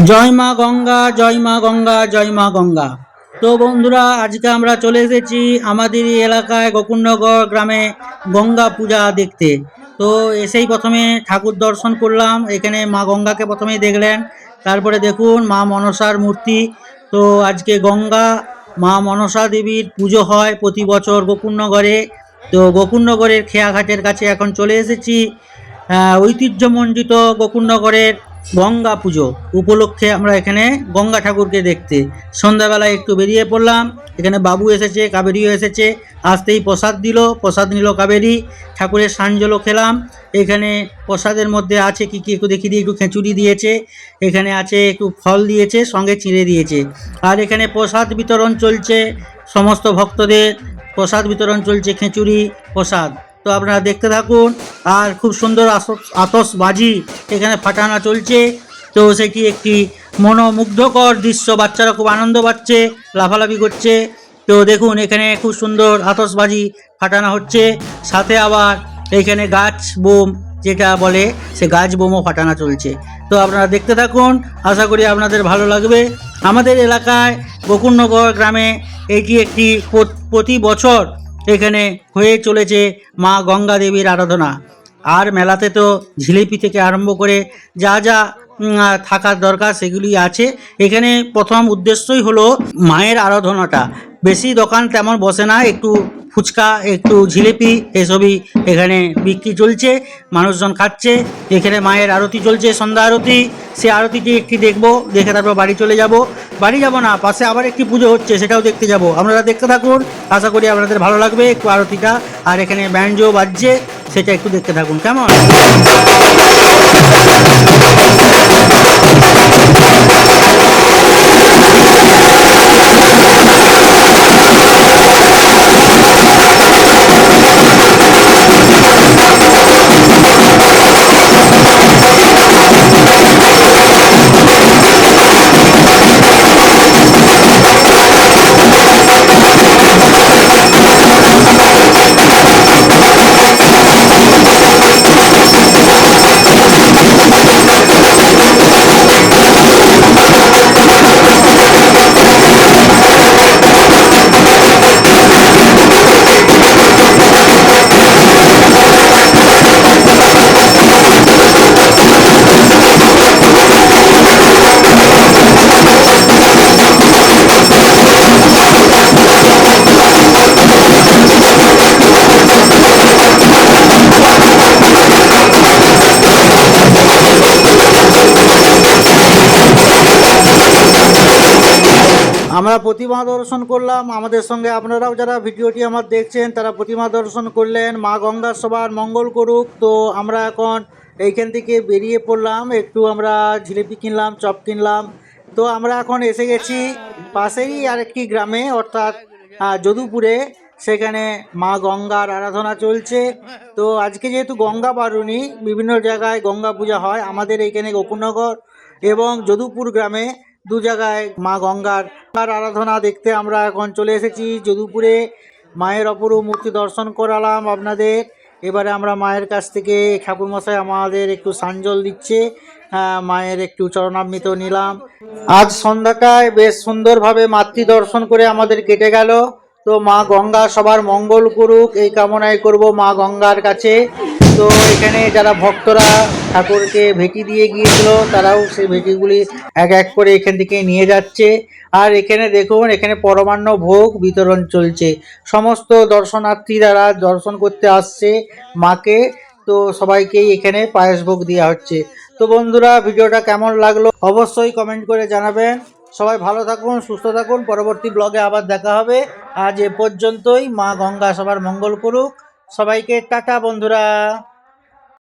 জয় মা গঙ্গা, জয় মা গঙ্গা, জয় মা গঙ্গা। তো বন্ধুরা, আজকে আমরা চলে এসেছি আমাদের এই এলাকায় গোকুলনগর গ্রামে গঙ্গা পূজা দেখতে। তো এসেই প্রথমে ঠাকুর দর্শন করলাম। এখানে মা গঙ্গাকে প্রথমেই দেখলেন, তারপরে দেখুন মা মনসার মূর্তি। তো আজকে গঙ্গা মা মনসা দেবীর পুজো হয় প্রতি বছর গোকুলনগরে। তো গোকুলনগরের খেয়াঘাটের কাছে এখন চলে এসেছি ঐতিহ্যমণ্ডিত গোকুলনগরের গঙ্গা পুজো উপলক্ষে আমরা এখানে গঙ্গা ঠাকুরকে দেখতে সন্ধ্যাবেলায় একটু বেরিয়ে পড়লাম। এখানে বাবু এসেছে, কাবেরিও এসেছে, আসতেই প্রসাদ দিল, প্রসাদ নিল কাবেরি, ঠাকুরের সাঞ্জলও খেলাম। এখানে প্রসাদের মধ্যে আছে কি কি একটু দেখিয়ে দিয়ে, একটু খিচুড়ি দিয়েছে, এখানে আছে একটু ফল দিয়েছে, সঙ্গে চিঁড়ে দিয়েছে। আর এখানে প্রসাদ বিতরণ চলছে, সমস্ত ভক্তদের প্রসাদ বিতরণ চলছে, খিচুড়ি প্রসাদ। তো আপনারা দেখতে থাকুন। আর খুব সুন্দর আতশবাজি এখানে ফাটানো চলছে। তো সেটি একটি মনোমুগ্ধকর দৃশ্য, বাচ্চারা খুব আনন্দ পাচ্ছে, লাফালাফি করছে। তো দেখুন এখানে খুব সুন্দর আতশবাজি ফাটানো হচ্ছে, সাথে আবার এইখানে গাছ বোম যেটা বলে সে গাছ বোমও ফাটানো চলছে। তো আপনারা দেখতে থাকুন, আশা করি আপনাদের ভালো লাগবে। আমাদের এলাকায় গোকুলনগর গ্রামে এটি একটি প্রতি বছর এখানে হয়ে চলেছে মা গঙ্গা দেবীর আরাধনা। আর মেলাতে তো জিলিপি থেকে আরম্ভ করে যা যা থাকার দরকার সেগুলি আছে। এখানে প্রথম উদ্দেশ্যই হলো মায়ের আরাধনাটা। বেশি দোকান তেমন বসে না, একটু ফুচকা, একটু জিলিপি এসবই এখানে বিক্রি চলছে, মানুষজন খাচ্ছে। এখানে মায়ের আরতি চলছে, সন্ধ্যা আরতি। সে আরতিটি একটি দেখবো, দেখে তারপর বাড়ি চলে যাব। বাড়ি যাব না, পাশে আবার একটি পুজো হচ্ছে, সেটাও দেখতে যাব। আপনারা দেখতে থাকুন, আশা করি আপনাদের ভালো লাগবে একটু আরতিটা। আর এখানে ব্যান্ডও বাজছে, সেটা একটু দেখতে থাকুন, কেমন? আমরা প্রতিমা দর্শন করলাম, আমাদের সঙ্গে আপনারাও যারা ভিডিওটি আমার দেখছেন তারা প্রতিমা দর্শন করলেন। মা গঙ্গা সবার মঙ্গল করুক। তো আমরা এখন এইখান থেকে বেরিয়ে পড়লাম, একটু আমরা জিলিপি কিনলাম, চপ কিনলাম। তো আমরা এখন এসে গেছি পাশেই আরেকটি গ্রামে, অর্থাৎ যদুপুরে। সেখানে মা গঙ্গার আরাধনা চলছে। তো আজকে যেহেতু গঙ্গা বারুণী, বিভিন্ন জায়গায় গঙ্গা পূজা হয়, আমাদের এইখানে গোকুলনগর এবং যদুপুর গ্রামে দু জায়গায় মা গঙ্গার আরাধনা দেখতে আমরা এখন চলে এসেছি যদুপুরে। মায়ের অপরূপ মূর্তি দর্শন করালাম আপনাদের। এবারে আমরা মায়ের কাছ থেকে ঠাকুরমশাই আমাদের একটু সাঞ্জল দিচ্ছে, মায়ের একটু চরণামৃত নিলাম। আজ সন্ধ্যাটায় বেশ সুন্দরভাবে মাতৃ দর্শন করে আমাদের কেটে গেল। তো মা গঙ্গা সবার মঙ্গল করুক এই কামনাই করব মা গঙ্গার কাছে। তো এখানে যারা ভক্তরা ঠাকুরকে ভেটি দিয়ে গিয়েছিল, তারাও সেই ভেটিগুলি এক এক করে এখান থেকে নিয়ে যাচ্ছে। আর এখানে দেখুন, এখানে পরমান্ন ভোগ বিতরণ চলছে। সমস্ত দর্শনার্থী যারা দর্শন করতে আসছে মাকে, তো সবাইকেই এখানে পায়েস ভোগ দেওয়া হচ্ছে। তো বন্ধুরা, ভিডিওটা কেমন লাগলো অবশ্যই কমেন্ট করে জানাবেন। সবাই ভালো থাকুন, সুস্থ থাকুন, পরবর্তী ব্লগে আবার দেখা হবে। আজ এ পর্যন্তই। মা গঙ্গা সবার মঙ্গল করুক। সবাইকে টাটা বন্ধুরা।